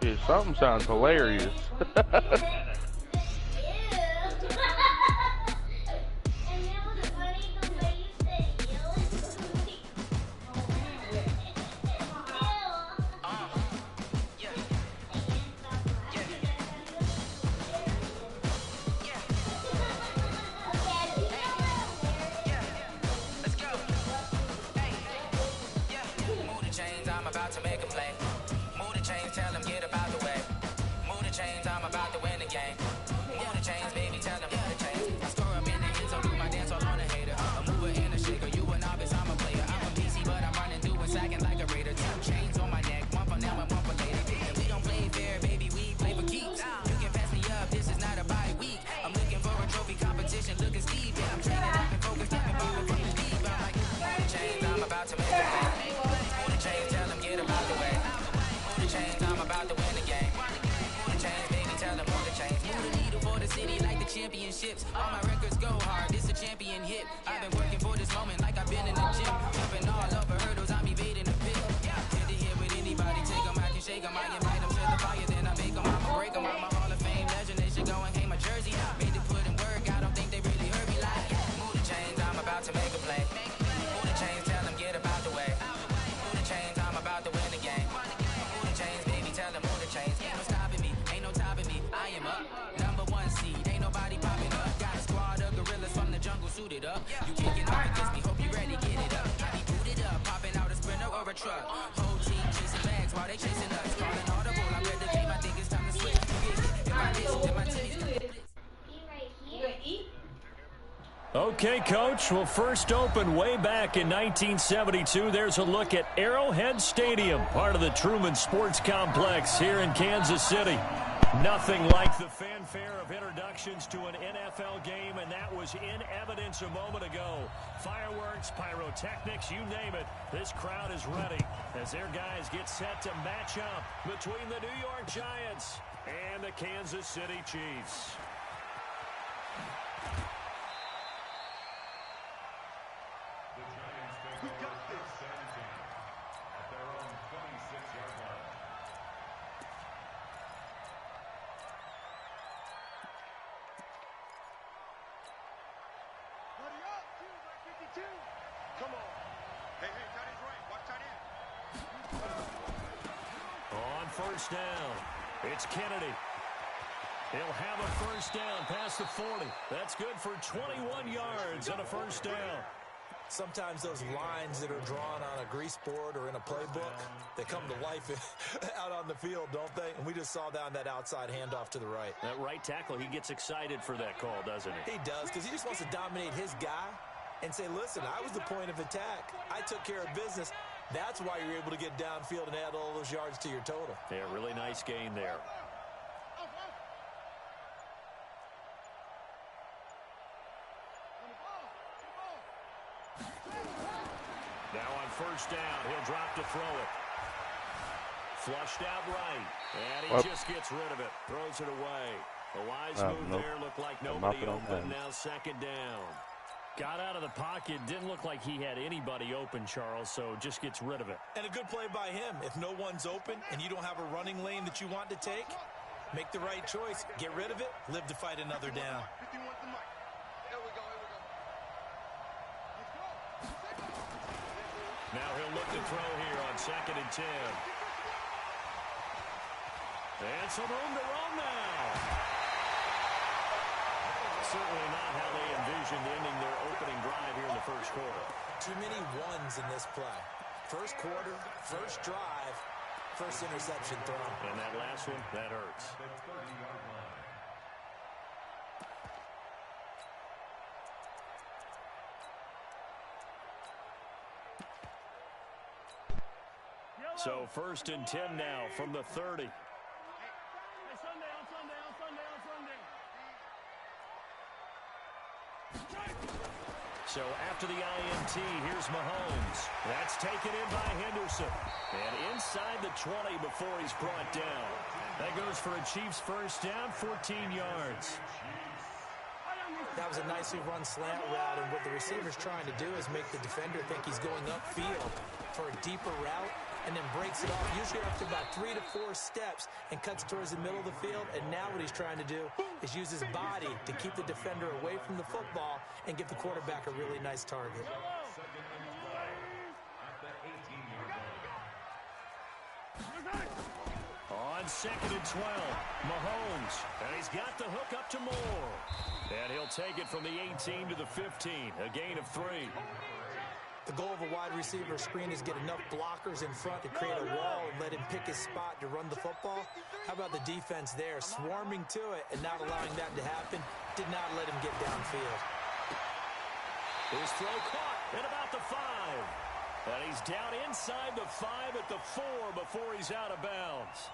Dude, something sounds hilarious. Championships, all my records go hard. This a champion hit. I've been working for this moment like I've been in the gym. Jumping all over hurdles, I'm evading the pit. Hit to hit with anybody, take them, I can shake them. I invite them to the fire, then I make them, I'ma break them. I'm a Hall of Fame legend, they should go and hang my jersey. Made to put in work, I don't think they really heard me like. Move the chains, I'm about to make a play. Move the chains, tell them get about the way. Move the chains, I'm about to win the game. Move the chains, baby, tell them move the chains. Ain't no stopping me, ain't no topping me. I am up, #1 seed. Ain't nobody popping up. Got a squad of gorillas from the jungle suited up. You can't get off against me, hope you ready, get it up. I be booted up, popping out a sprinter or a truck. Whole team chasing bags while they chasing us. Calling audible, I read the game, I think it's time to switch. You get hit, if I miss, then my team's Okay, Coach. Well, first opened way back in 1972. There's a look at Arrowhead Stadium, part of the Truman Sports Complex here in Kansas City. Nothing like the fanfare of introductions to an NFL game, and that was in evidence a moment ago. Fireworks, pyrotechnics, you name it. This crowd is ready as their guys get set to match up between the New York Giants and the Kansas City Chiefs. Come on. Hey, tight end's right. Watch tight end. On first down, it's Kennedy. He'll have a first down past the 40. That's good for 21 yards and a first down. Sometimes those lines that are drawn on a grease board or in a playbook, they come to life out on the field, don't they? And we just saw down that outside handoff to the right. That right tackle, he gets excited for that call, doesn't he? He does, because he just wants to dominate his guy and say, listen, I was the point of attack. I took care of business. That's why you're able to get downfield and add all those yards to your total. Yeah, really nice gain there. Now on first down, he'll drop to throw it. Flushed out right, and he just gets rid of it. Throws it away. A wise move there. Looked like nobody open. Now second down. Got out of the pocket. Didn't look like he had anybody open, Charles, so just gets rid of it. And a good play by him. If no one's open and you don't have a running lane that you want to take, make the right choice. Get rid of it. Live to fight another down. Now he'll look to throw here on 2nd and 10. And some room to run now. Certainly not how they envisioned ending their opening drive here in the first quarter. Too many ones in this play. First quarter, first drive, first interception thrown. And that last one, that hurts. So 1st and 10 now from the 30. So after the INT, here's Mahomes. That's taken in by Henderson. And inside the 20 before he's brought down. That goes for a Chiefs first down, 14 yards. That was a nicely run slant route, and what the receiver's trying to do is make the defender think he's going upfield for a deeper route, and then breaks it off, usually after about 3 to 4 steps, and cuts towards the middle of the field. And now what he's trying to do is use his body to keep the defender away from the football and give the quarterback a really nice target. On 2nd and 12, Mahomes, and he's got the hook up to Moore. And he'll take it from the 18 to the 15, a gain of 3. The goal of a wide receiver screen is get enough blockers in front to create a wall and let him pick his spot to run the football. How about the defense there, swarming to it and not allowing that to happen? Did not let him get downfield. His throw caught at about the 5. And he's down inside the 5 at the 4 before he's out of bounds.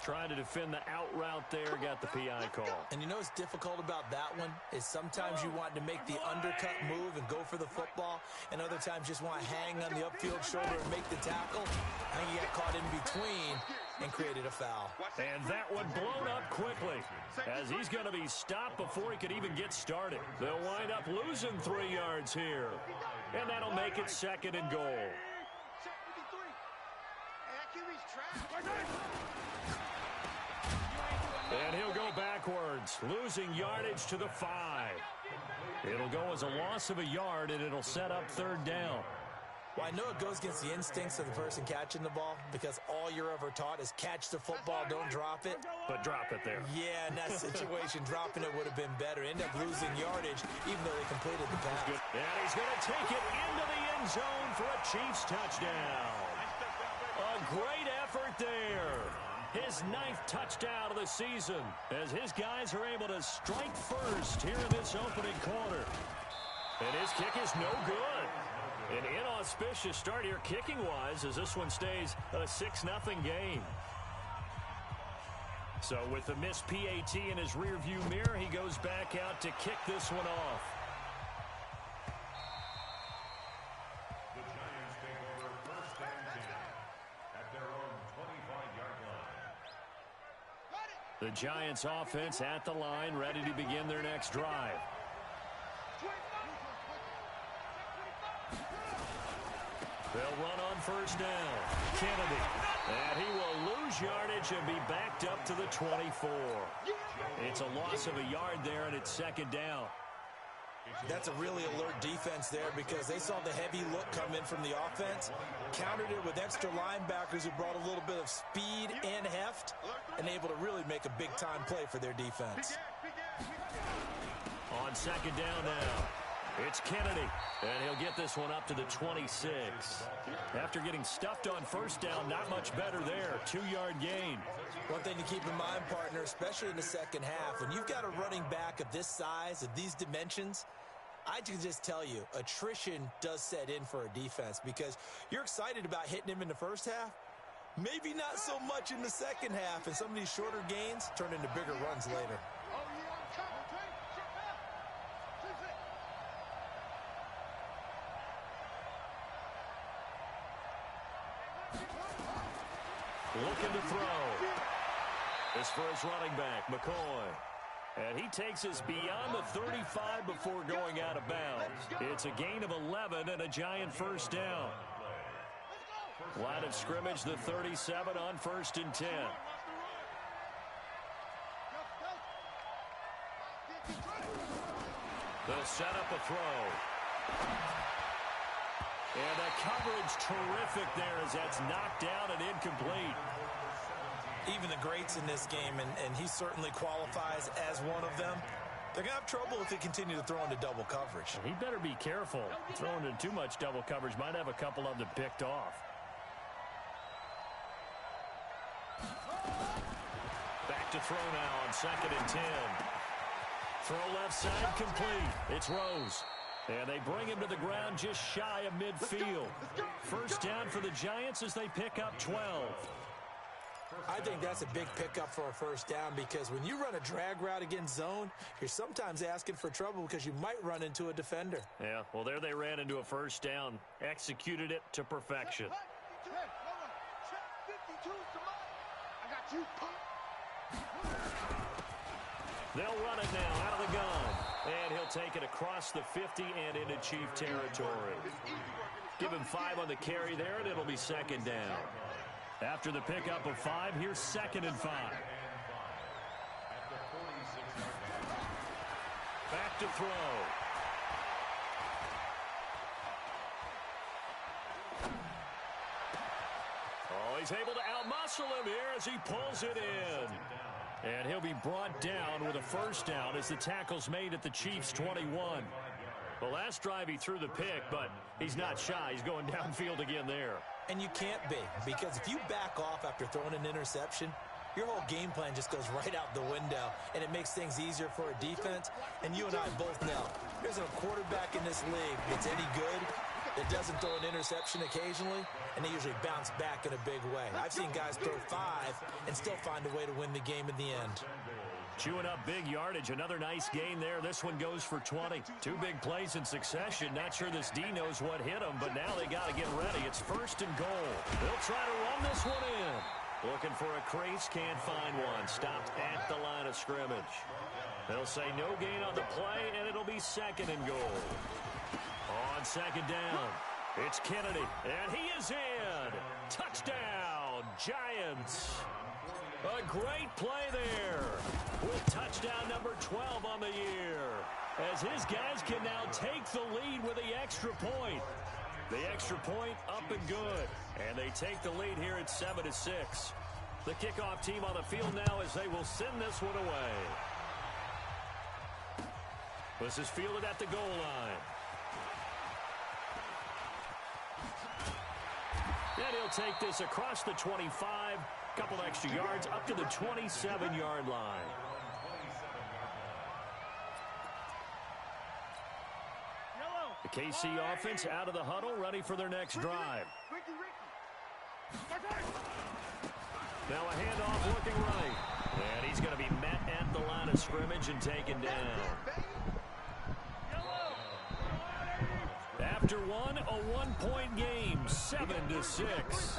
Trying to defend the out route there, got the PI call. And you know what's difficult about that one is sometimes you want to make the undercut move and go for the football, and other times just want to hang on the upfield shoulder and make the tackle. I think he got caught in between and created a foul. And that one blown up quickly as he's going to be stopped before he could even get started. They'll wind up losing 3 yards here, and that'll make it 2nd and goal. And he'll go backwards, losing yardage to the 5. It'll go as a loss of a yard, and it'll set up 3rd down. Well, I know it goes against the instincts of the person catching the ball because all you're ever taught is catch the football, don't drop it. But drop it there. Yeah, in that situation, dropping it would have been better. End up losing yardage, even though they completed the pass. And he's going to take it into the end zone for a Chiefs touchdown. A great effort there. His 9th touchdown of the season as his guys are able to strike first here in this opening quarter. And his kick is no good. An inauspicious start here kicking-wise as this one stays a 6-0 game. So with the missed PAT in his rearview mirror, he goes back out to kick this one off. The Giants offense at the line, ready to begin their next drive. They'll run on 1st down. Kennedy. And he will lose yardage and be backed up to the 24. It's a loss of a yard there, and it's 2nd down. That's a really alert defense there because they saw the heavy look come in from the offense, countered it with extra linebackers who brought a little bit of speed and heft, and able to really make a big-time play for their defense. On 2nd down now, it's Kennedy, and he'll get this one up to the 26. After getting stuffed on 1st down, not much better there. 2-yard gain. One thing to keep in mind, partner, especially in the second half, when you've got a running back of this size, of these dimensions, I can just tell you, attrition does set in for a defense because you're excited about hitting him in the first half. Maybe not so much in the second half, and some of these shorter gains turn into bigger runs later. Looking to throw. This for his running back, McCoy. And he takes us beyond the 35 before going out of bounds. It's a gain of 11 and a Giant 1st down. Line of scrimmage, the 37 on 1st and 10. They'll set up a throw. And the coverage terrific there as that's knocked down and incomplete. Even the greats in this game, and he certainly qualifies as one of them, they're going to have trouble if they continue to throw into double coverage. He better be careful. Throwing into too much double coverage might have a couple of them picked off. Back to throw now on 2nd and 10. Throw left side complete. It's Rose. And they bring him to the ground just shy of midfield. 1st down for the Giants as they pick up 12. I think that's a big pickup for a 1st down because when you run a drag route against zone, you're sometimes asking for trouble because you might run into a defender. Yeah, well, there they ran into a 1st down. Executed it to perfection. They'll run it now out of the gun. And he'll take it across the 50 and into Chief territory. Give him 5 on the carry there, and it'll be second down. After the pickup of 5, here's 2nd and 5. Back to throw. Oh, he's able to outmuscle him here as he pulls it in. And he'll be brought down with a first down as the tackle's made at the Chiefs' 21. The last drive he threw the pick, but he's not shy. He's going downfield again there. And you can't be, because if you back off after throwing an interception, your whole game plan just goes right out the window, and it makes things easier for a defense. And you and I both know, there's a quarterback in this league that's any good that doesn't throw an interception occasionally, and they usually bounce back in a big way. I've seen guys throw 5 and still find a way to win the game in the end. Chewing up big yardage. Another nice gain there. This one goes for 20. 2 big plays in succession. Not sure this D knows what hit him, but now they got to get ready. It's 1st and goal. They'll try to run this one in. Looking for a crease, can't find one. Stopped at the line of scrimmage. They'll say no gain on the play, and it'll be 2nd and goal. On 2nd down, it's Kennedy, and he is in. Touchdown, Giants. A great play there with touchdown number 12 on the year, as his guys can now take the lead with the extra point. The extra point up and good, and they take the lead here at 7-6. The kickoff team on the field now as they will send this one away. This is fielded at the goal line. And he'll take this across the 25. Couple extra yards up to the 27-yard line. The KC offense out of the huddle, ready for their next drive. Now a handoff looking right. And he's going to be met at the line of scrimmage and taken down. After one, a 1-point game, 7-6.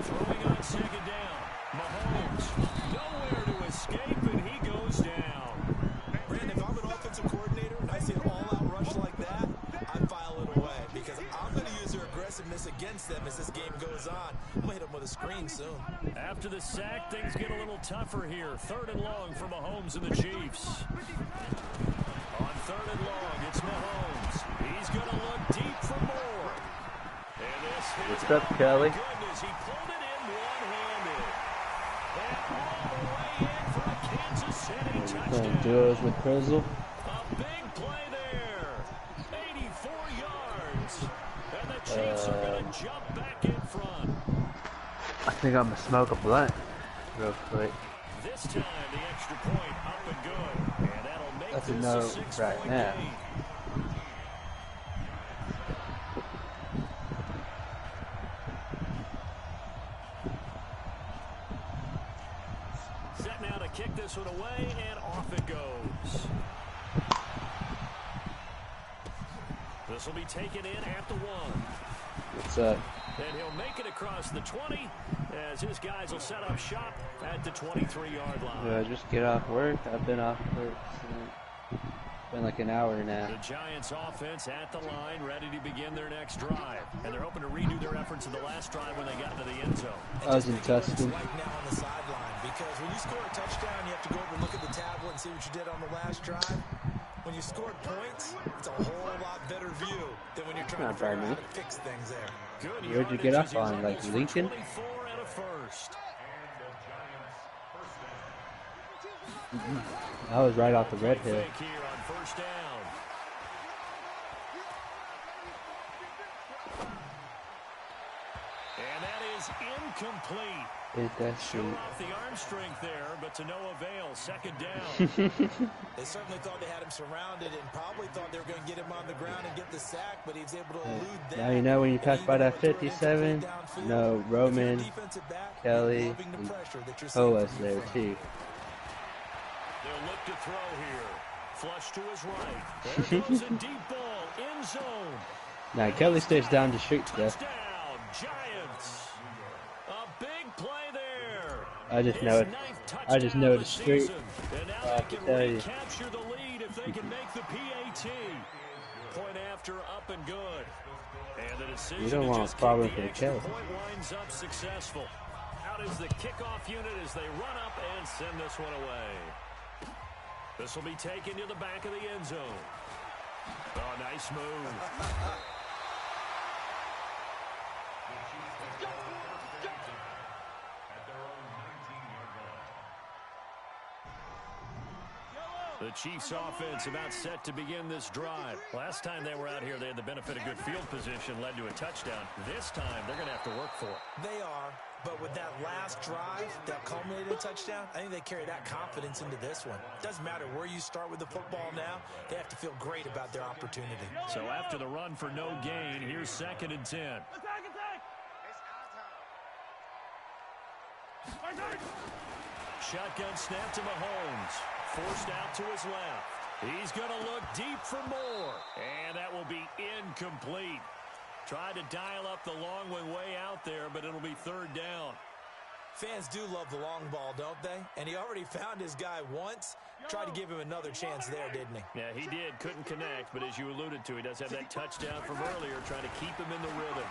Throwing on 2nd down. Mahomes, nowhere to escape, and he goes down. Brandon, if I'm an offensive coordinator and I see an all-out rush like that, I file it away, because I'm going to use their aggressiveness against them as this game goes on. I'm going to hit them with a screen soon. After the sack, things get a little tougher here. 3rd and long for Mahomes and the Chiefs. On 3rd and long, it's Mahomes. He's going to look deep for more. And this What's up, Kelly? Goodness, he pulled it in one-handed. And all the way in for a Kansas City touchdown. Duos with Prizzle. A big play there. 84 yards. And the Chiefs are going to jump back in front. I think I'm going to smoke a blunt real quick. This time, the extra point up and good. And that'll make That's a this no a 6-point right now. game. Set now to kick this one away, and off it goes. This will be taken in at the 1. What's up? And he'll make it across the 20 as his guys will set up shop at the 23-yard line. Do I just get off work? I've been off work since. Been like an hour now. The Giants offense at the line, ready to begin their next drive. And they're hoping to redo their efforts in the last drive when they got into the end zone. I was in Tustin. Right now on the sideline, because when you score a touchdown, you have to go over and look at the tablet and see what you did on the last drive. When you scored points, it's a whole lot better view than when you're trying to figure out how to fix things there. Good. Where'd you get up on? Like Lincoln? 24 and a first. I was right off the red hill. Fake here on first down. And that is incomplete. Ain't that Showing sweet? off the arm strength there, but to no avail. 2nd down. They certainly thought they had him surrounded and probably thought they were going to get him on the ground and get the sack, but he was able to elude that. Now you know when you talk about that 57, no, Roman, Kelly, and Poas there too. They'll look to throw here. Flush to his right. There goes a deep ball. End zone. Now Kelly stays down the street though. Touchdown, Giants. A big I just know it. I just know the street. I have to tell you. Capture the lead if they can make the PAT. Point after, up and good. And the decision You don't want to problems kick the with extra Kelly. point winds up successful. Out is the kickoff unit as they run up and send this one away. This will be taken to the back of the end zone. Oh, nice move. The Chiefs offense about set to begin this drive. Last time they were out here, they had the benefit of good field position, led to a touchdown. This time, they're going to have to work for it. They are, but with that last drive that culminated in a touchdown, I think they carry that confidence into this one. Doesn't matter where you start with the football now, they have to feel great about their opportunity. So after the run for no gain, here's 2nd and 10. Shotgun snap to Mahomes. Forced out to his left. He's going to look deep for more. And that will be incomplete. Tried to dial up the long one way out there, but it'll be 3rd down. Fans do love the long ball, don't they? And he already found his guy once. Tried to give him another chance there, didn't he? Yeah, he did. Couldn't connect, but as you alluded to, he does have that touchdown from earlier, trying to keep him in the rhythm.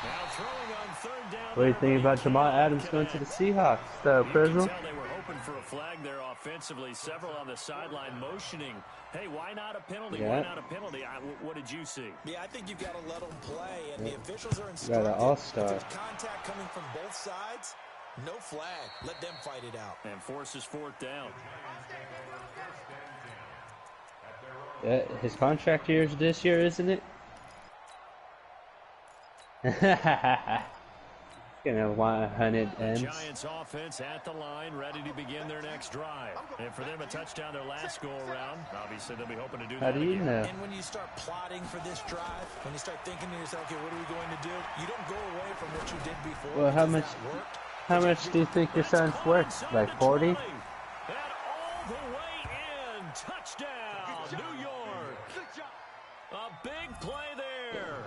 Now throwing on 3rd down. What do you think about Jamal Adams going to the Seahawks, though, Prizzle? They were hoping for a flag there offensively. Several on the sideline motioning. Hey, why not a penalty? Yeah. Why not a penalty? What did you see? Yeah, I think you've got to let them play, and the officials are Got instructed. an all-star. If there's contact coming from both sides, no flag. Let them fight it out. And forces 4th down. Yeah, his contract year is this year, isn't it? Gonna 100 M's. Giants offense at the line, ready to begin their next drive. And for them, a touchdown their last go-around. Obviously, they'll be hoping to do that How do you again. know? And when you start plotting for this drive, when you start thinking to yourself, okay, what are we going to do? You don't go away from what you did before. Well, how because much? that worked. How much do you think your son's worth? Like 40? And all the way in. Touchdown, New York. A big play there.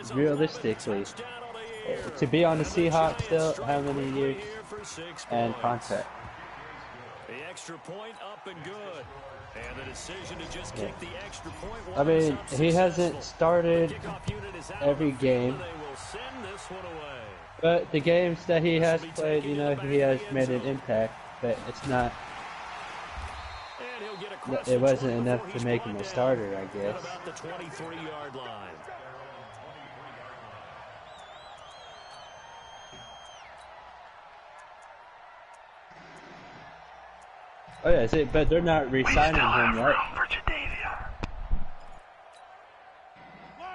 Is a Realistically, touchdown on the year. to be on the Seahawks still, how many years and contract? The extra point up and good. And the decision to just kick the extra point. I mean, he hasn't started Kickoff unit is out every on the field, game, and they will send this one away. but the games that he has played, you know, he has made an impact, but it's not. And he'll get across It the wasn't 20 enough before to he's make him brought a down starter, I at guess. about the 23-yard line. Oh yeah, see, but they're not re-signing him, right?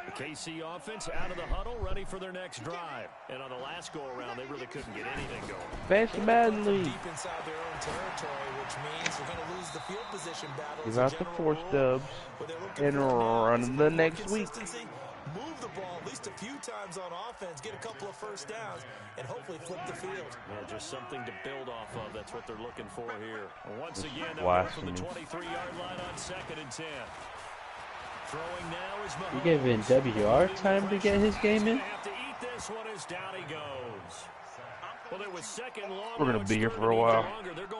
The KC offense out of the huddle, ready for their next drive. And on the last go-around, they really couldn't get anything going. Fancy badly. Deep inside their own territory, which means they're going to lose the field position battle. Give as a out the general 4 rule. stubs What they're looking and for now run is the next week. consistency, move the ball at least a few times on offense, get a couple of first downs, and hopefully flip the field. Yeah, just something to build off of. That's what they're looking for here. And once again, they'll go from the blasphemy. 23-yard line on 2nd and 10. Throwing now is You Mahomes. giving WR time to get his game in? Have to eat this one as down he goes. Well, it was second long. We're gonna be here for a while.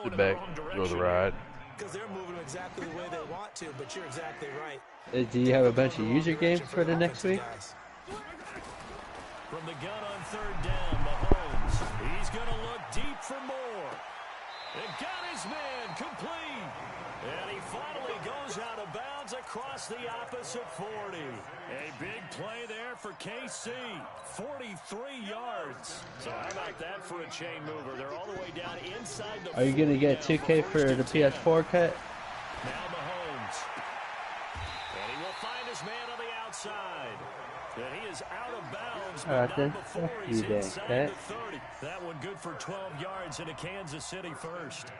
Sit back, go the ride. Because they're moving exactly the way they want to, but you're exactly right. Do you have a bunch of user games for the next week? From the gun on 3rd down, Mahomes. He's going to look deep for more. And got his man complete. And he finally goes out of bounds across the opposite 40. A big play there for KC. 43 yards. So how about that for a chain mover? They're all the way down inside the Are you gonna get 2K for the PS4 cut? Now Mahomes. And he will find his man on the outside. And he is out of bounds, but Alright not then. before Fuck he's you then, inside Cat. the 30. That one good for 12 yards into Kansas City first.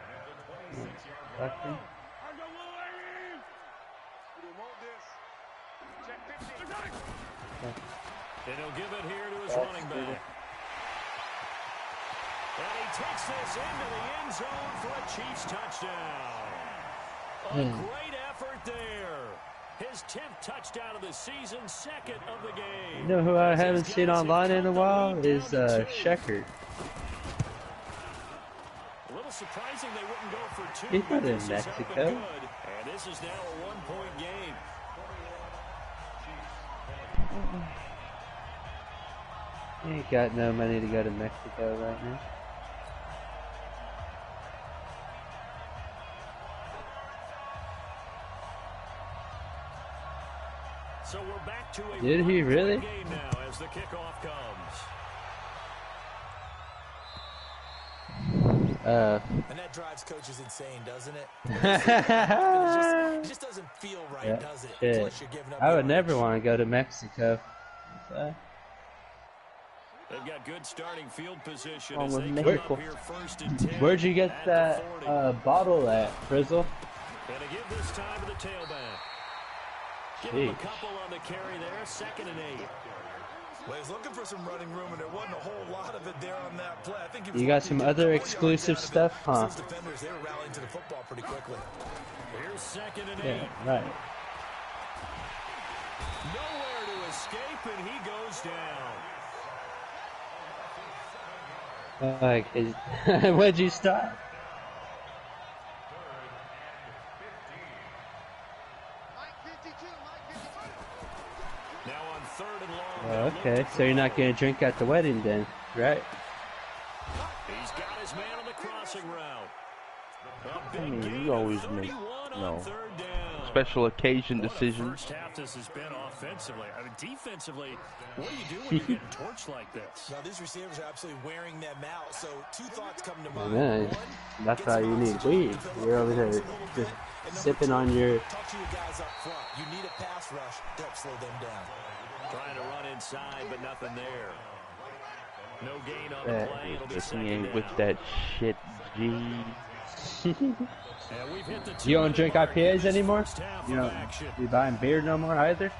Fucking. And he'll give it here to his running back. And he takes this into the end zone for a Chiefs touchdown. A great effort there. His 10th touchdown of the season, 2nd of the game. You know who I haven't seen online in a while is Sheckard. surprising they wouldn't go for two. He's not but in this is Mexico. helping good, and this is now a one-point game. He ain't got no money to go to Mexico right now. So we're back to a Did he really? game now as the kickoff comes. And that drives coaches insane, doesn't it? It just doesn't feel right, Yeah, does it? shit. Unless you're giving up I would yardage. never want to go to Mexico. So, They've got good starting field position Oh, as they with come Mexico. up here 1st and 10. where'd you get at that the 40. bottle at, Frizzle? And to give this time to the tailback. Give him a Jeez. couple on the carry there, 2nd and 8. Well, he's looking for some running room, and there wasn't a whole lot of it there on that play. I think he was You got lucky some to get a other couple yards exclusive out of it. stuff, huh? Those defenders, they were rallying to the football pretty quickly. Here's 2nd and 8. Yeah, right. Nowhere to escape, and he goes down. Like, where'd you start? Now on 3rd and long. Oh, they'll look okay, to so you're not gonna drink at the wedding then, right? He's got his man on the crossing route. A big mean, gain you of always 31 make, on 3rd down. special occasion What a decisions. first half this has been offensively. I mean, defensively, what do you do when you're getting torched like this? Now, these receivers are absolutely wearing them out, so two thoughts come to mind. Man, One, that's get why some you need oxygen, weed. develop You're over your there legs a little just bit. And number sipping two, on your. talk to your guys up front. You need a pass rush to help slow them down. Trying to run inside, but nothing there. No gain on the Yeah, play. It'll be This thing 2nd ain't down. with that shit, G. And we've hit the You don't 2-minute drink mark in IPAs this anymore? first half You of don't action. you buying beer no more either?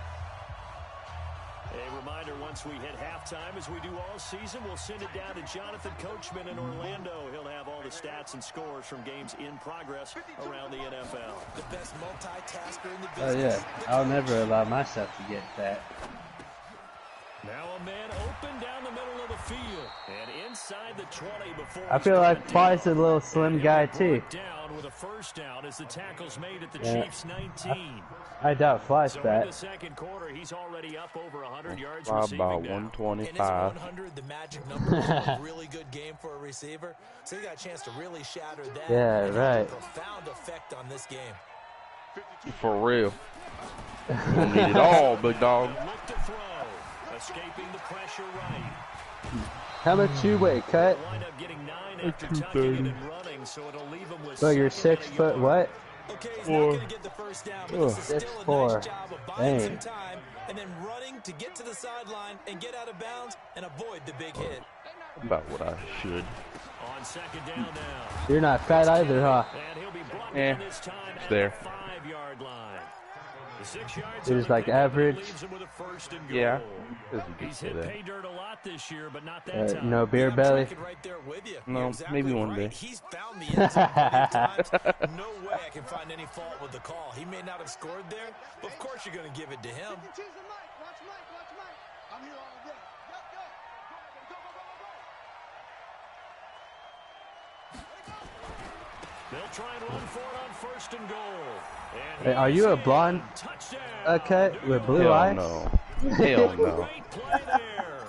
A reminder, once we hit halftime, as we do all season, we'll send it down to Jonathan Coachman in Orlando. He'll have all the stats and scores from games in progress around the NFL. The best multitasker in the Oh business. yeah, I'll never allow myself to get fat. Now a man open down the middle of the field and inside the 20 before I feel like Fly's a little slim guy too. Down with a first down as the tackle's made at the Yeah. Chiefs 19. I doubt Fly's So in fat. the second quarter, he's already up over 100 yards About receiving now. And isn't 125. 100 the magic number for a really good game for a receiver? So he got a chance to really shatter that. Yeah, and have right. a profound effect on this game. For real. You don't need it all, big dog. Look to throw. Escaping the pressure right. How much you weigh, Cut? Wind up getting 9 after tucking it and running, so it'll leave him with So you're 7 6 foot what? Okay, he's not going to get the first down, but this is still a 6'4". nice job of buying some Dang. time and then running to get to the sideline and get out of bounds and avoid the big hit. About what I should. On 2nd down now. You're not fat either, huh? And he'll be brought Eh, down this time it's at there. the 5-yard line. The 6 yards You're on just the like pickup, average. leaves him with a 1st and goal. Yeah. Doesn't He's get to hit that. pay dirt a lot this year, but not that time. No beer I'm belly. tracking right there with you. No, You're exactly maybe one right. day. He's found the end zone plenty of times. No way I can find any fault with the call. He may not have scored there, but of course you're going to give it to him. I'm here all day. Go, go. Go, go, go, go, go. They'll try and run for it on 1st and goal. And Hey, are you a he's blonde? in. Touchdown. Cut with blue Hell eyes? no. Hell no. Great play there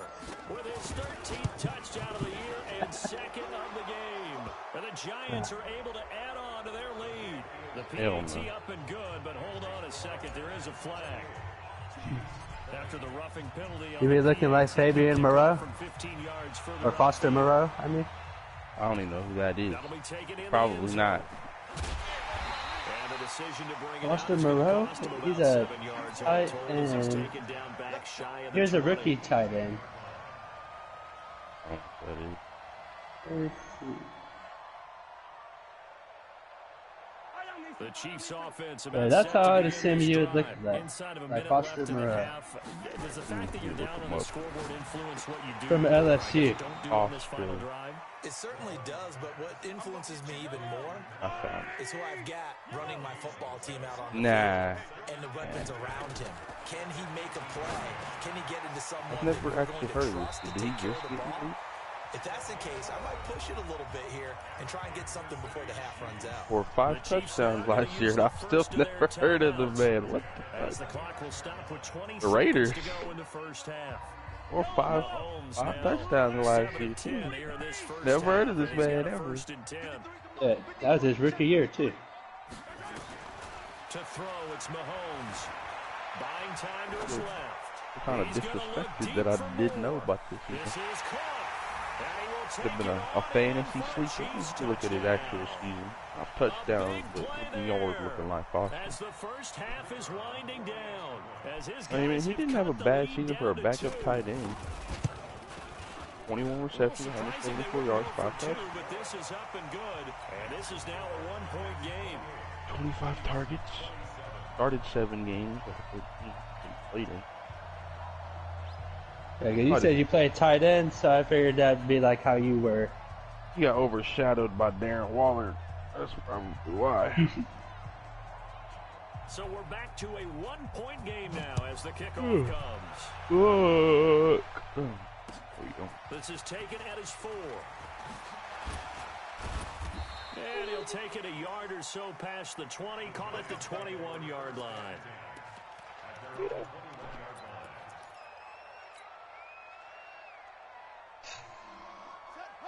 with his 13th touchdown of the year and 2nd of the game. And the Giants are able to add on to their lead. The Hell PAT no. up and good, but hold on a second. There is a flag. After the roughing penalty on You be the looking like PAT, Fabian kick Moreau? off from 15 yards further Or Foster upfield. Moreau, I mean? I don't even know who that is. That'll be taken in the end Probably zone. not. And a decision to bring it Foster out is gonna Moreau? cost him about He's a 7 yards all tight told as he's end. taken down back shy of the Here's a 20. rookie tight end. I don't know who that is. Let's see. The Chiefs offense Yeah, about that's set how to I'd begin assume this you would look drive. like. Inside of a Like minute Foster left in the Moreau. half. Does the fact that you're down on the scoreboard influence what you do? From LSU. Don't do on this final Offside. drive. It certainly does, but what influences me even more I found is who I've got running my football team out on it. the Nah. field and the weapons around him. Can he make a play? Can he get into someone I've never that we're actually going to heard of trust this. to Did he take care just of the get ball? released? If that's the case, I might push it a little bit here and try and get something before the half runs out. For 5 touchdowns last year, and I've still never heard of the man. What the As the clock will stop with 20 The Raiders. seconds to go in the first half. Or five touchdowns last year, too. Never heard of this man ever. Yeah, that was his rookie year, too. To throw, it's Mahomes. Buying time to his left. Kind of disrespected that I didn't know about this season. This is caught. And he will Could take have been it a fantasy sleeper. If you look at his actual season, a touchdown, but the yard looking like Foster. As the first half is winding down. As his I mean, guys he have didn't have a cut the bad lead season for a down to backup 2. tight end. 21 receptions, 174 yards, 5 touchdowns. But this is up and good, and this is now a 1-point game. 25 targets. Started 7 games. Played in. Yeah, 'cause you said you played tight end, so I figured that'd be like how you were. He got overshadowed by Darren Waller. That's probably why. So we're back to a 1-point game now as the kickoff comes. Look. There we go. This is taken at his 4. And he'll take it a yard or so past the 20, call it the 21-yard line.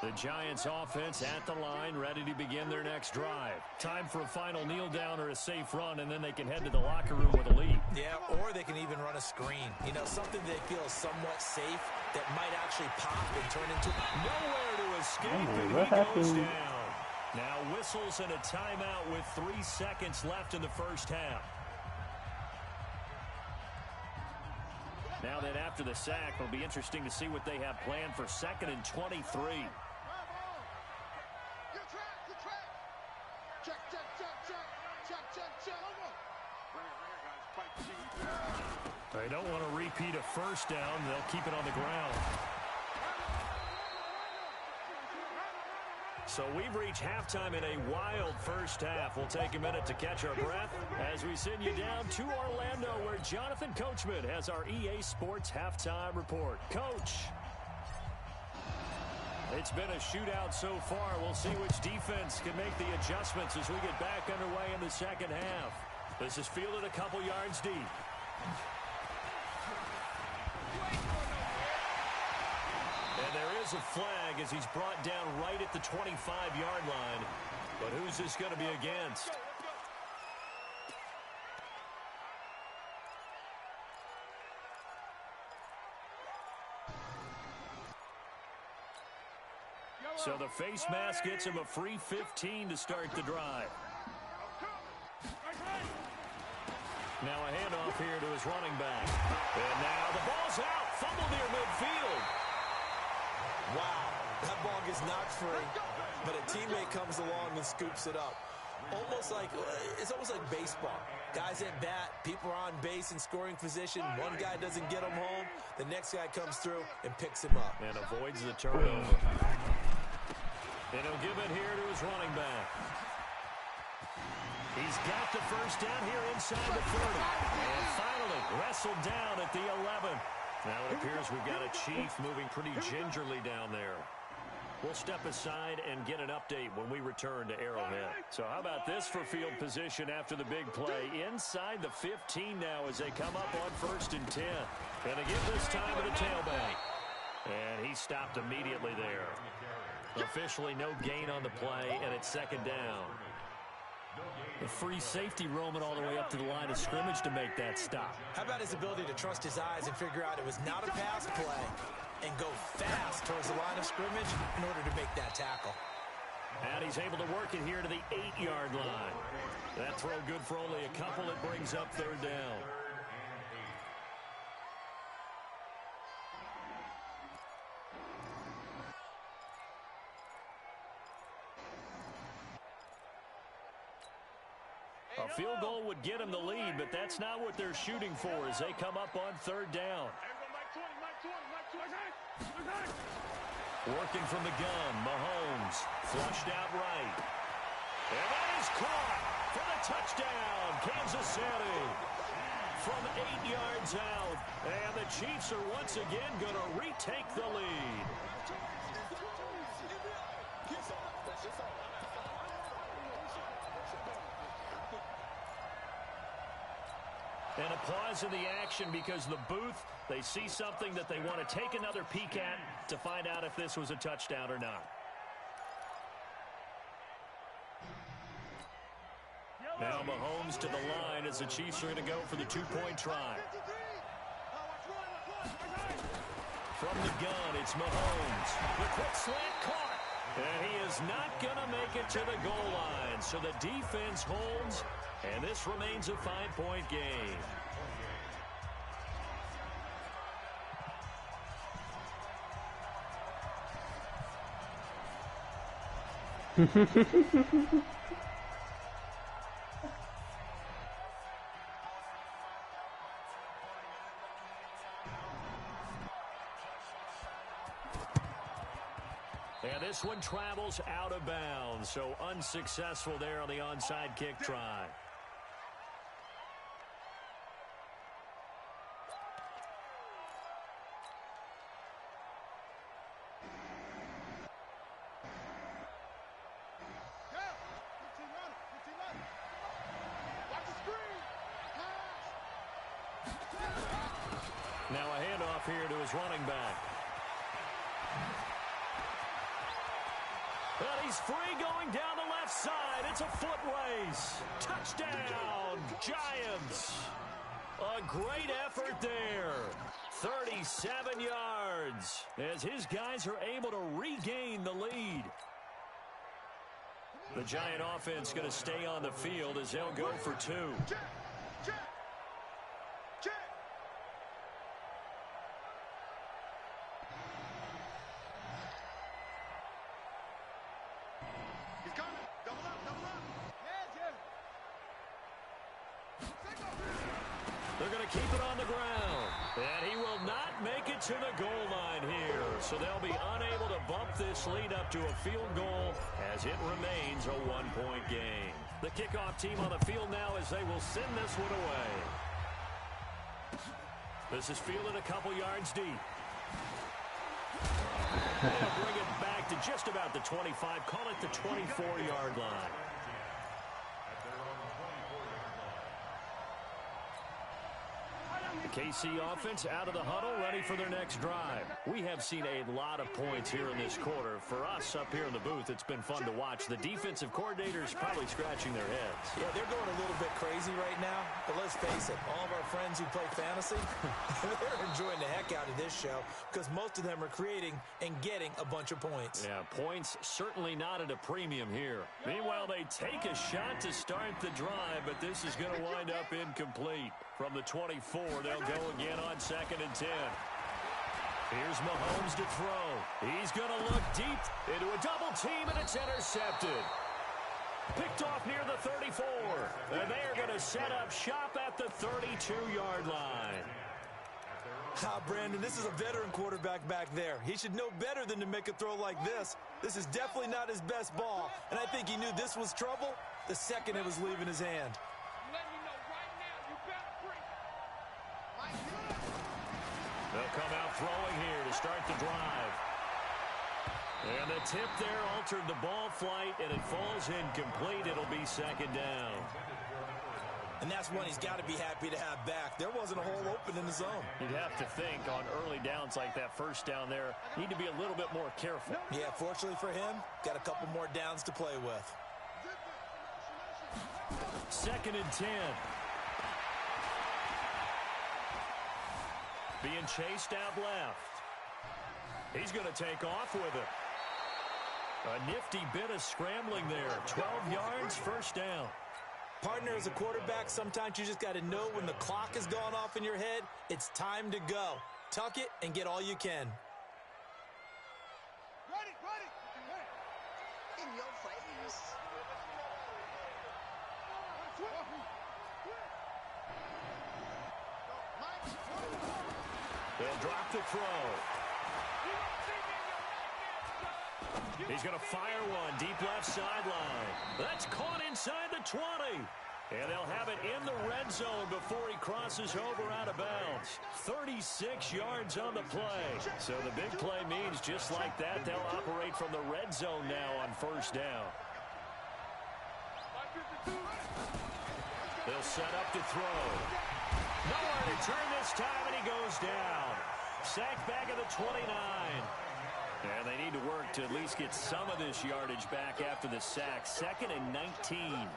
The Giants offense at the line, ready to begin their next drive. Time for a final kneel down or a safe run, and then they can head to the locker room with a lead. Yeah, or they can even run a screen. You know, something they feel is somewhat safe that might actually pop and turn into... Nowhere to escape, and what he goes happened? down. Now whistles and a timeout with 3 seconds left in the first half. Now that after the sack, it'll be interesting to see what they have planned for 2nd and 23. They don't want to repeat a first down. They'll keep it on the ground. So we've reached halftime in a wild first half. We'll take a minute to catch our breath as we send you down to Orlando, where Jonathan Coachman has our EA Sports halftime report. Coach. It's been a shootout so far. We'll see which defense can make the adjustments as we get back underway in the second half. This is fielded a couple yards deep. And there is a flag as he's brought down right at the 25-yard line. But who's this going to be against? So the face mask gets him a free 15 to start the drive. Now a handoff here to his running back. And now the ball's out. Fumble near midfield. Wow, that ball gets knocked free, but a teammate comes along and scoops it up. It's almost like baseball. Guys at bat, people are on base in scoring position. One guy doesn't get him home. The next guy comes through and picks him up. And avoids the turnover. And he'll give it here to his running back. He's got the first down here inside the 30. And finally wrestled down at the 11. Now it appears we've got a Chief moving pretty gingerly down there. We'll step aside and get an update when we return to Arrowhead. So how about this for field position after the big play? Inside the 15 now as they come up on 1st and 10. Gonna give this time to the tailback. And he stopped immediately there. Officially no gain on the play, and it's 2nd down. The free safety roaming all the way up to the line of scrimmage to make that stop. How about his ability to trust his eyes and figure out it was not a pass play and go fast towards the line of scrimmage in order to make that tackle. And he's able to work it here to the 8-yard line. That throw good for only a couple. It brings up 3rd down. A field goal would get him the lead, but that's not what they're shooting for as they come up on 3rd down. Working from the gun, Mahomes flushed out right. And that is caught for the touchdown, Kansas City. from 8 yards out. And the Chiefs are once again going to retake the lead. And a pause in the action because the booth, they see something that they want to take another peek at to find out if this was a touchdown or not. Now Mahomes to the line as the Chiefs are going to go for the two-point try. From the gun, it's Mahomes. The quick slant caught. And he is not going to make it to the goal line. So the defense holds, and this remains a 5-point game. And this one travels out of bounds, so unsuccessful there on the onside kick try. Now a handoff here to his running back. And he's free going down the left side. It's a foot race. Touchdown, Giants. A great effort there. 37 yards as his guys are able to regain the lead. The Giant offense going to stay on the field as they'll go for two. They're going to keep it on the ground. And he will not make it to the goal line here. So they'll be unable to bump this lead up to a field goal as it remains a one-point game. The kickoff team on the field now as they will send this one away. This is fielded a couple yards deep. They'll bring it back to just about the 25. Call it the 24-yard line. The KC offense out of the huddle, ready for their next drive. We have seen a lot of points here in this quarter. For us up here in the booth, it's been fun to watch. The defensive coordinators probably scratching their heads. Yeah, they're going a little bit crazy right now. But let's face it, all of our friends who play fantasy, they're enjoying the heck out of this show because most of them are creating and getting a bunch of points. Yeah, points certainly not at a premium here. Meanwhile, they take a shot to start the drive, but this is going to wind up incomplete. From the 24, they'll go again on 2nd and 10. Here's Mahomes to throw. He's going to look deep into a double team, and it's intercepted. Picked off near the 34. And they are going to set up shop at the 32-yard line. Brandon, this is a veteran quarterback back there. He should know better than to make a throw like this. This is definitely not his best ball. And I think he knew this was trouble the second it was leaving his hand. They'll come out throwing here to start the drive. And the tip there altered the ball flight, and it falls incomplete. It'll be 2nd down. And that's one he's got to be happy to have back. There wasn't a hole open in the zone. You'd have to think on early downs like that, first down there, need to be a little bit more careful. Yeah, fortunately for him, got a couple more downs to play with. 2nd and 10. Being chased out left. He's going to take off with it. A nifty bit of scrambling there. 12 yards, 1st down. Partner, as a quarterback, sometimes you just got to know when the clock has gone off in your head, it's time to go. Tuck it and get all you can. Ready. In your face. They'll drop the throw. He's going to fire one deep left sideline. That's caught inside the 20. And they'll have it in the red zone before he crosses over out of bounds. 36 yards on the play. So the big play means just like that, they'll operate from the red zone now on first down. They'll set up to throw. Nowhere to turn this time, and he goes down. Sacked back at the 29. And they need to work to at least get some of this yardage back after the sack. 2nd and 19.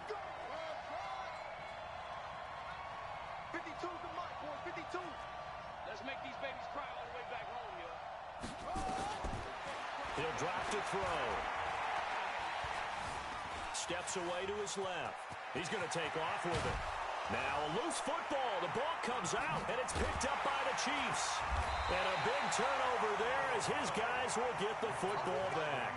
52's the mark, boys. 52. Let's make these babies cry all the way back home, yo. He'll drop to throw. Steps away to his left. He's going to take off with it. Now a loose football. The ball comes out, and it's picked up by the Chiefs. And a big turnover there as his guys will get the football back.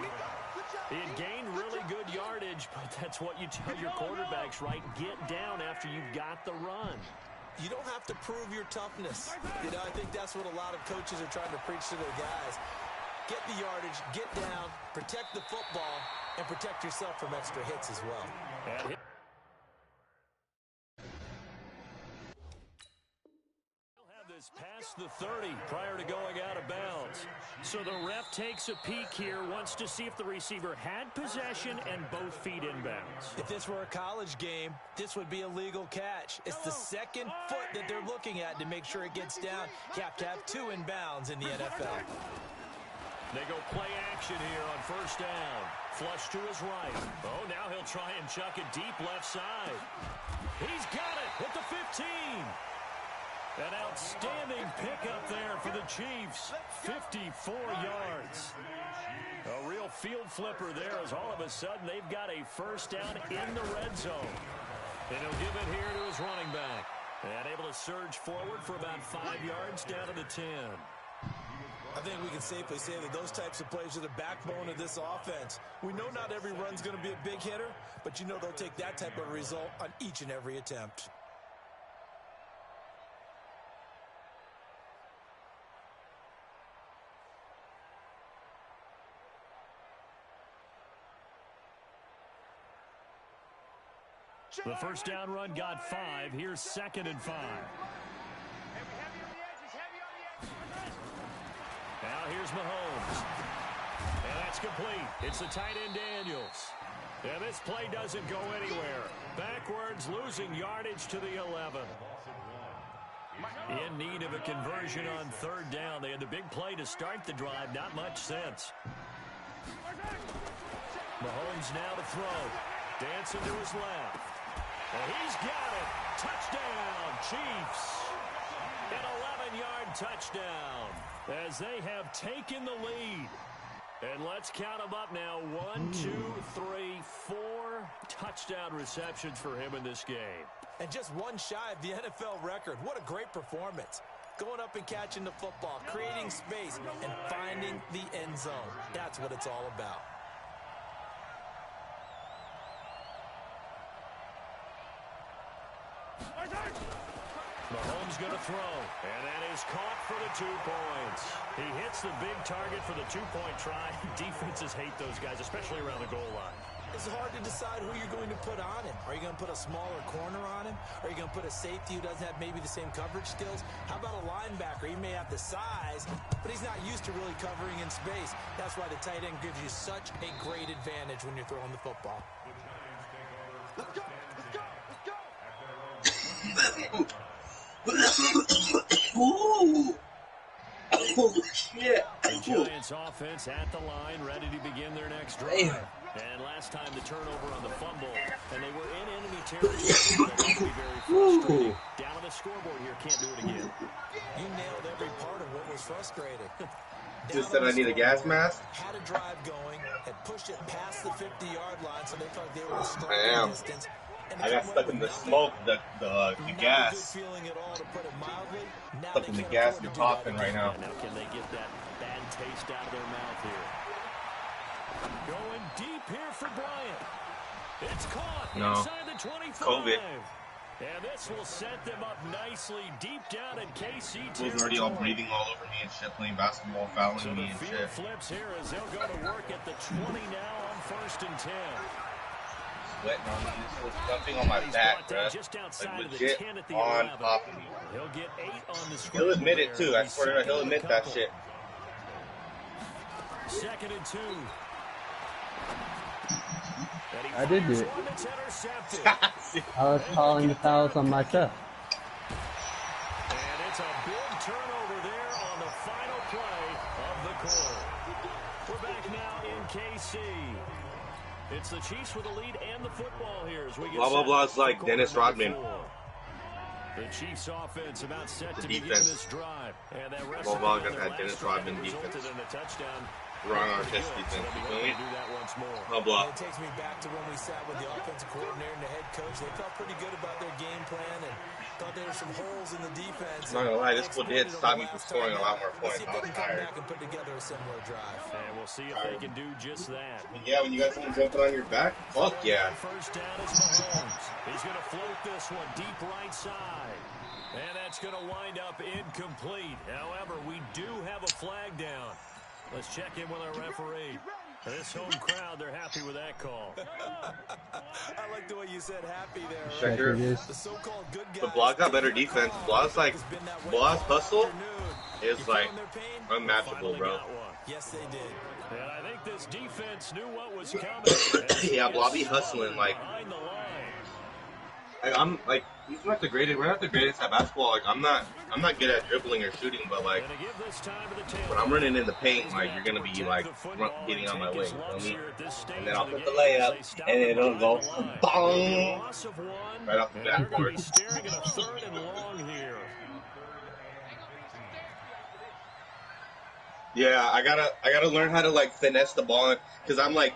He had gained really good yardage, but that's what you tell your quarterbacks, right? Get down after you've got the run. You don't have to prove your toughness. You know, I think that's what a lot of coaches are trying to preach to their guys. Get the yardage, get down, protect the football, and protect yourself from extra hits as well. And past the 30 prior to going out of bounds. So the ref takes a peek here, wants to see if the receiver had possession and both feet inbounds. If this were a college game, this would be a legal catch. It's the second foot that they're looking at to make sure it gets down. You have to have 2 inbounds in the NFL. They go play action here on first down. Flush to his right. Oh, now he'll try and chuck it deep left side. He's got it at the 15. An outstanding pickup there for the Chiefs. 54 yards. A real field flipper there as all of a sudden they've got a first down in the red zone. And he'll give it here to his running back. And able to surge forward for about 5 yards down to the 10. I think we can safely say that those types of plays are the backbone of this offense. We know not every run's going to be a big hitter, but you know they'll take that type of result on each and every attempt. The first down run got 5. Here's 2nd and 5. Now here's Mahomes. And that's complete. It's the tight end Daniels. And this play doesn't go anywhere. Backwards, losing yardage to the 11. In need of a conversion on 3rd down. They had the big play to start the drive. Not much sense. Mahomes now to throw. Dancing to his left. And he's got it. Touchdown, Chiefs. An 11-yard touchdown as they have taken the lead. And let's count them up now. 1, 2, 3, 4 touchdown receptions for him in this game. And just one shy of the NFL record. What a great performance. Going up and catching the football, creating space, and finding the end zone. That's what it's all about. Mahomes going to throw, and that is caught for the 2 points. He hits the big target for the 2-point try. Defenses hate those guys, especially around the goal line. It's hard to decide who you're going to put on him. Are you going to put a smaller corner on him? Are you going to put a safety who doesn't have maybe the same coverage skills? How about a linebacker? He may have the size, but he's not used to really covering in space. That's why the tight end gives you such a great advantage when you're throwing the football. Let's go. Let's go. Let's go. Ooh. Holy shit. The Giants offense at the line, ready to begin their next drive. And last time the turnover on the fumble, and they were in enemy territory. That would be very frustrating. Down on the scoreboard here, can't do it again. You nailed every part of what was frustrating. Just said I need a gas mask. Had a drive going, had pushed it past the 50-yard line, so they felt they were in striking distance. I got stuck in the smoke, the gas. Stuck in the gas and coughing right now. Now can they get that bad taste out of their mouth here? Going deep here for Bryant. It's caught inside the 25. COVID. And this will set them up nicely deep down in KC. He was already all breathing all over me and shit, playing basketball, fouling me and shit. Flips here as they'll go to work at the 20 now on 1st and 10. sweating on me. This was jumping on my back, bruh. Like legit on top of me. He'll get 8 on the He'll admit it too. I swear to God, he'll admit that shit. 2nd and 2. I did do it. I was calling the fouls on myself. And it's a big turnover there on the final play of the quarter. We're back now in KC. It's the Chiefs with the lead and the football here as we get blah blah blah. It's like Dennis Rodman. The Chiefs offense about set to begin defense. this drive. And that rest Blah of blah their gonna have last Dennis drive Rodman resulted defense. in a touchdown. Wrong Artest defense. You feel me? Blah blah. It takes me back to when we sat with the offensive coordinator and the head coach. They felt pretty good about their game plan and thought there were some holes in the defense. I'm not gonna lie, this fool did stop me from scoring a lot more points. I was tired. And put together a similar drive. And we'll see if they can do just that. Yeah, when you got someone jumping on your back, fuck yeah. First down is Mahomes. He's going to float this one deep right side. And that's going to wind up incomplete. However, we do have a flag down. Let's check in with our referee. This home crowd, they're happy with that call. I like the way you said happy there. Checker. The so-called good guys. The Blog got better defense. Blog's hustle is like unmatchable, bro. Yes, they did. And I think this defense knew what was coming. Yeah, Blobby hustling like. Behind the line. I'm like, he's not the greatest. We're not the greatest at basketball. Like, I'm not good at dribbling or shooting. But like, when I'm running in the paint, like, you're gonna be like getting on my way. You know me? And then I'll put the layup, and it'll go bong right off the backboard. Yeah, I gotta learn how to like finesse the ball, because I'm like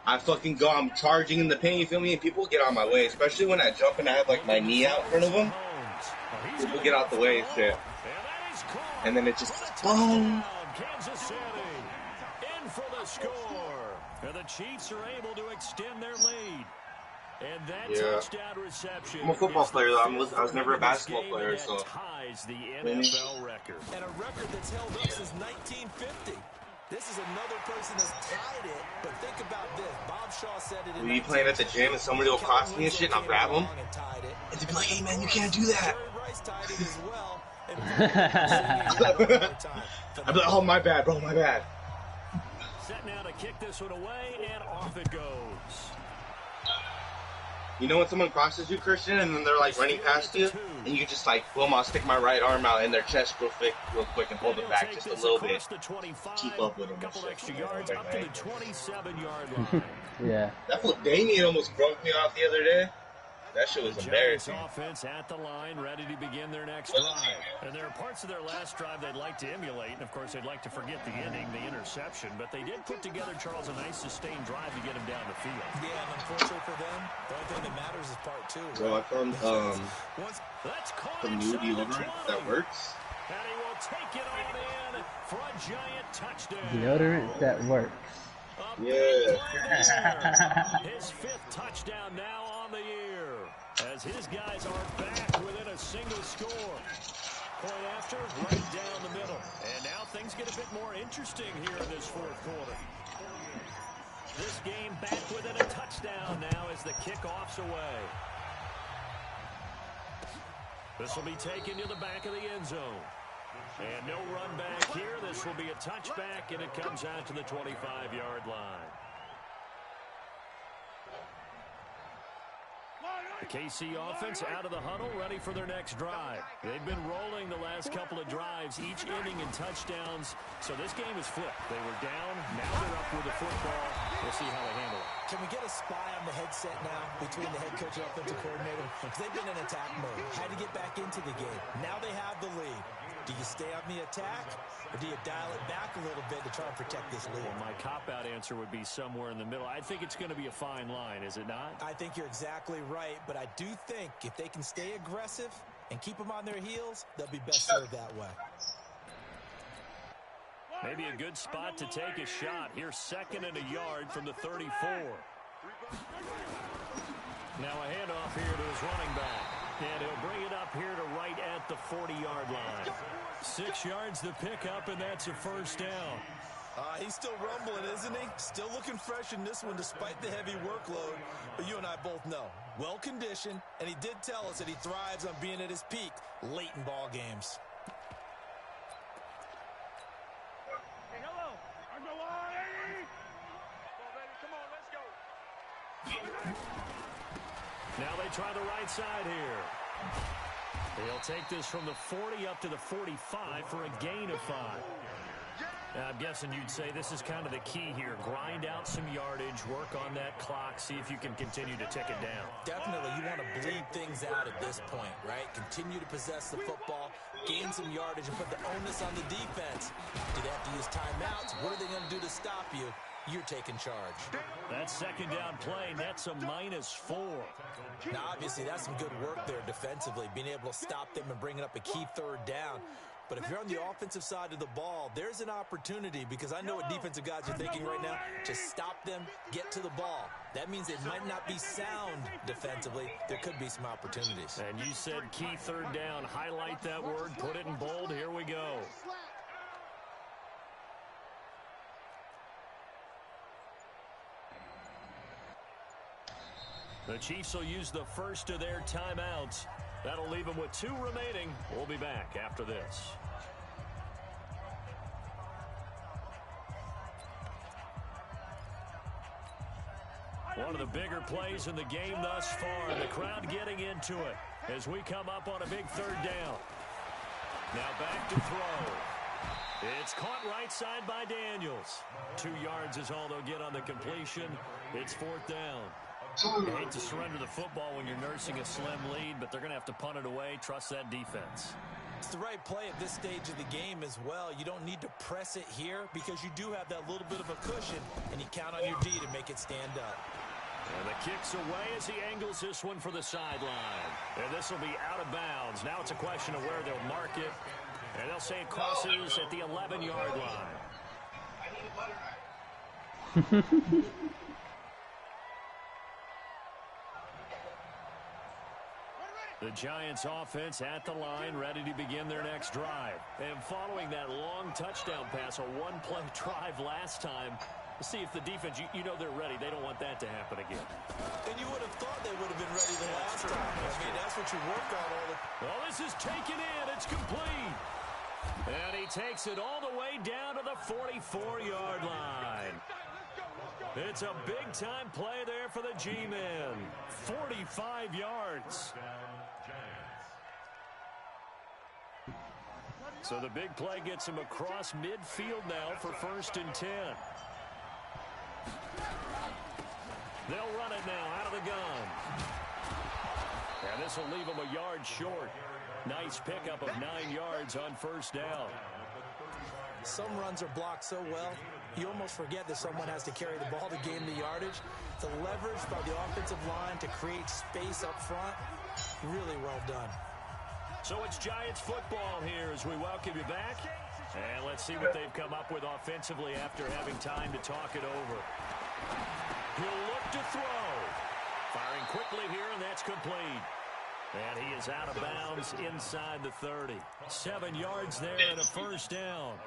I'm charging in the paint, you feel me? And people get on my way, especially when I jump and I have like my knee out in front of them. People get out the way and shit. And then it just boom. Kansas City in for the score. And the Chiefs are able to extend their lead. And that touchdown reception. I'm a football player though. I was never a basketball player, so. Ties the NFL record. And a record that's held up since 1950. This is another person that's tied it, but think about this. Bob Shaw said it in When you playing at the gym and somebody will cross me and shit, and I'll grab them. And they'll be like, hey man, you can't do that. I'll be like, oh my bad, bro, my bad. Set now to kick this one away, and off it goes. You know when someone crosses you, Christian, and then they're like running past you, and you just like, boom, I'll stick my right arm out in their chest real quick and hold it back just a little bit. Keep up with them. Couple extra yards up to the 27-yard line. Yeah. That fool Damien almost broke me off the other day. That shit was embarrassing. Offense at the line, ready to begin their next drive. And there are parts of their last drive they'd like to emulate, and of course they'd like to forget the ending, the interception. But they did put together, Charles, a nice sustained drive to get him down the field. Yeah, and unfortunately for them, the only thing that matters is part two. So I found some new deodorant that works. And he will take it on in for a giant touchdown. Deodorant that works. Yeah. His 5th touchdown now on the year, as his guys are back within a single score. Point after, right down the middle. And now things get a bit more interesting here in this 4th quarter. This game back within a touchdown now as the kickoff's away. This will be taken to the back of the end zone. And no run back here. This will be a touchback, and it comes out to the 25-yard line. The KC offense out of the huddle, ready for their next drive. They've been rolling the last couple of drives, each inning in touchdowns. So this game is flipped. They were down, now they're up with the football. We'll see how they handle it. Can we get a spy on the headset now between the head coach and offensive coordinator? Because they've been in attack mode. Had to get back into the game. Now they have the lead. Do you stay on the attack, or do you dial it back a little bit to try and protect this lead? Well, my cop-out answer would be somewhere in the middle. I think it's going to be a fine line, is it not? I think you're exactly right, but I do think if they can stay aggressive and keep them on their heels, they'll be best served that way. Maybe a good spot to take a shot. Here's 2nd and a yard from the 34. Now a handoff here to his running back. And he'll bring it up here to right at the 40-yard line. 6 yards to pick up, and that's a first down. He's still rumbling, isn't he? Still looking fresh in this one despite the heavy workload. But you and I both know, well-conditioned, and he did tell us that he thrives on being at his peak late in ball games. Hey, hello. I'm the line. Come on, baby. Come on, let's go. Now they try the right side here. They'll take this from the 40 up to the 45 for a gain of 5. I'm guessing you'd say this is kind of the key here. Grind out some yardage, work on that clock, see if you can continue to tick it down. Definitely, you want to bleed things out at this point, right? Continue to possess the football, gain some yardage, and put the onus on the defense. Do they have to use timeouts? What are they going to do to stop you? You're taking charge. That second down play nets a -4. Now, obviously, that's some good work there defensively, being able to stop them and bringing up a key third down. But if you're on the offensive side of the ball, there's an opportunity, because I know what defensive guys are thinking right now. Just stop them, get to the ball. That means it might not be sound defensively. There could be some opportunities. And you said key third down. Highlight that word, put it in bold. Here we go. The Chiefs will use the first of their timeouts. That'll leave them with 2 remaining. We'll be back after this. One of the bigger plays in the game thus far. The crowd getting into it as we come up on a big third down. Now back to throw. It's caught right side by Daniels. 2 yards is all they'll get on the completion. It's 4th down. You hate to surrender the football when you're nursing a slim lead, but they're going to have to punt it away. Trust that defense. It's the right play at this stage of the game as well. You don't need to press it here because you do have that little bit of a cushion, and you count on your D to make it stand up. And the kick's away as he angles this one for the sideline. And this will be out of bounds. Now it's a question of where they'll mark it. And they'll say it crosses at the 11-yard line. The Giants offense at the line, ready to begin their next drive. And following that long touchdown pass, a one-play drive last time, see if the defense, you know they're ready. They don't want that to happen again. And you would have thought they would have been ready the last time. I mean, that's what you work on all the... Well, this is taken in. It's complete. And he takes it all the way down to the 44-yard line. It's a big-time play there for the G-men. 45 yards. So the big play gets him across midfield now for 1st and 10. They'll run it now out of the gun. And this will leave him a yard short. Nice pickup of 9 yards on 1st down. Some runs are blocked so well, you almost forget that someone has to carry the ball to gain the yardage. The leverage by the offensive line to create space up front, really well done. So it's Giants football here as we welcome you back. And let's see what they've come up with offensively after having time to talk it over. He'll look to throw. Firing quickly here, and that's complete. And he is out of bounds inside the 30. 7 yards there and a 1st down.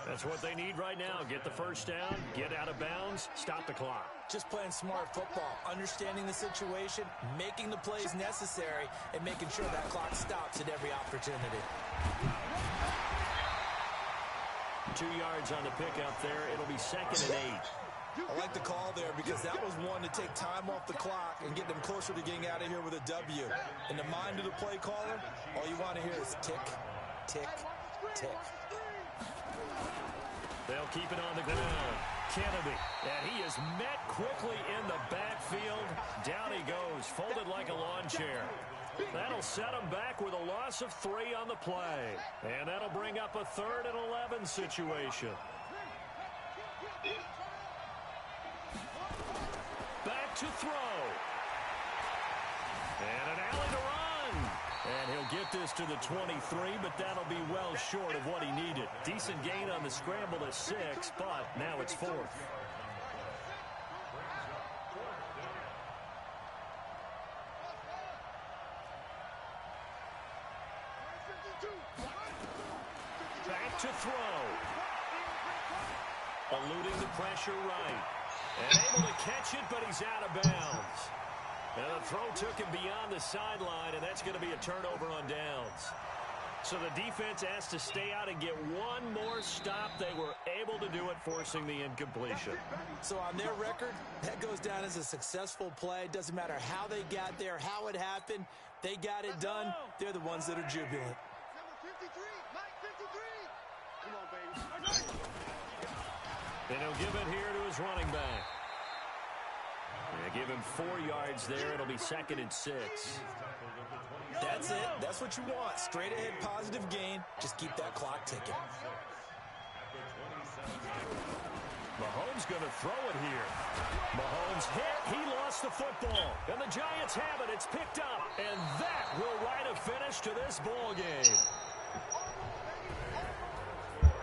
That's what they need right now. Get the 1st down, get out of bounds, stop the clock. Just playing smart football, understanding the situation, making the plays necessary, and making sure that clock stops at every opportunity. 2 yards on the pickup there. It'll be 2nd and 8. I like the call there because that was one to take time off the clock and get them closer to getting out of here with a W. In the mind of the play caller, all you want to hear is tick, tick, tick. They'll keep it on the ground. Kennedy, and he is met quickly in the backfield. Down he goes, folded like a lawn chair. That'll set him back with a loss of 3 on the play. And that'll bring up a 3rd and 11 situation. Back to throw. And an alley to run. And he'll get this to the 23, but that'll be well short of what he needed. Decent gain on the scramble to 6, but now it's 4th. Back to throw. eluding the pressure right. And able to catch it, but he's out of bounds. And the throw took him beyond the sideline, and that's going to be a turnover on downs. So the defense asked to stay out and get one more stop. They were able to do it, forcing the incompletion. So on their record, that goes down as a successful play. It doesn't matter how they got there, how it happened. They got it done. They're the ones that are jubilant. And he'll give it here to his running back. Give him 4 yards there. It'll be 2nd and 6. That's it. That's what you want. Straight ahead positive gain. Just keep that clock ticking. Mahomes going to throw it here. Mahomes hit. He lost the football. And the Giants have it. It's picked up. And that will write a finish to this ball game.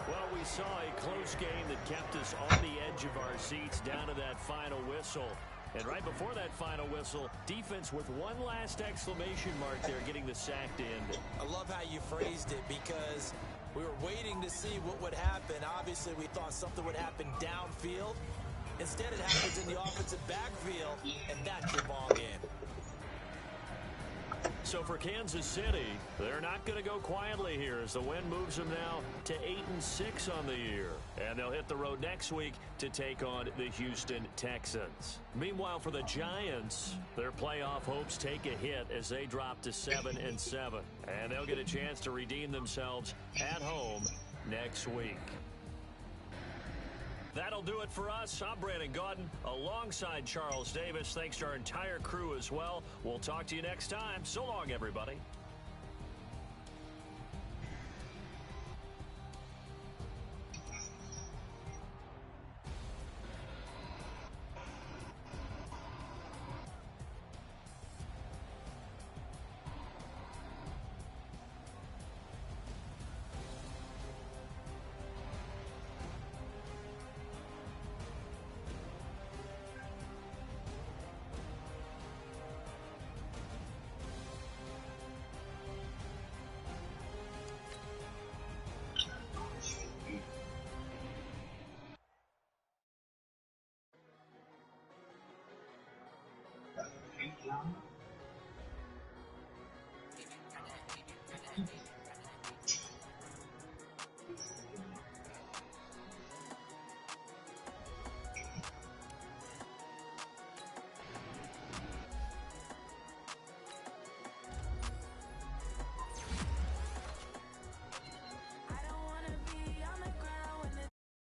Well, we saw a close game that kept us on the edge of our seats down to that final whistle. And right before that final whistle, defense with one last exclamation mark there, getting the sack to end it. I love how you phrased it, because we were waiting to see what would happen. Obviously, we thought something would happen downfield. Instead, it happens in the offensive backfield, and that's your ball game. So for Kansas City, they're not going to go quietly here as the win moves them now to 8-6 on the year. And they'll hit the road next week to take on the Houston Texans. Meanwhile, for the Giants, their playoff hopes take a hit as they drop to 7-7. And they'll get a chance to redeem themselves at home next week. That'll do it for us. I'm Brandon Gaudin alongside Charles Davis. Thanks to our entire crew as well. We'll talk to you next time. So long, everybody. John?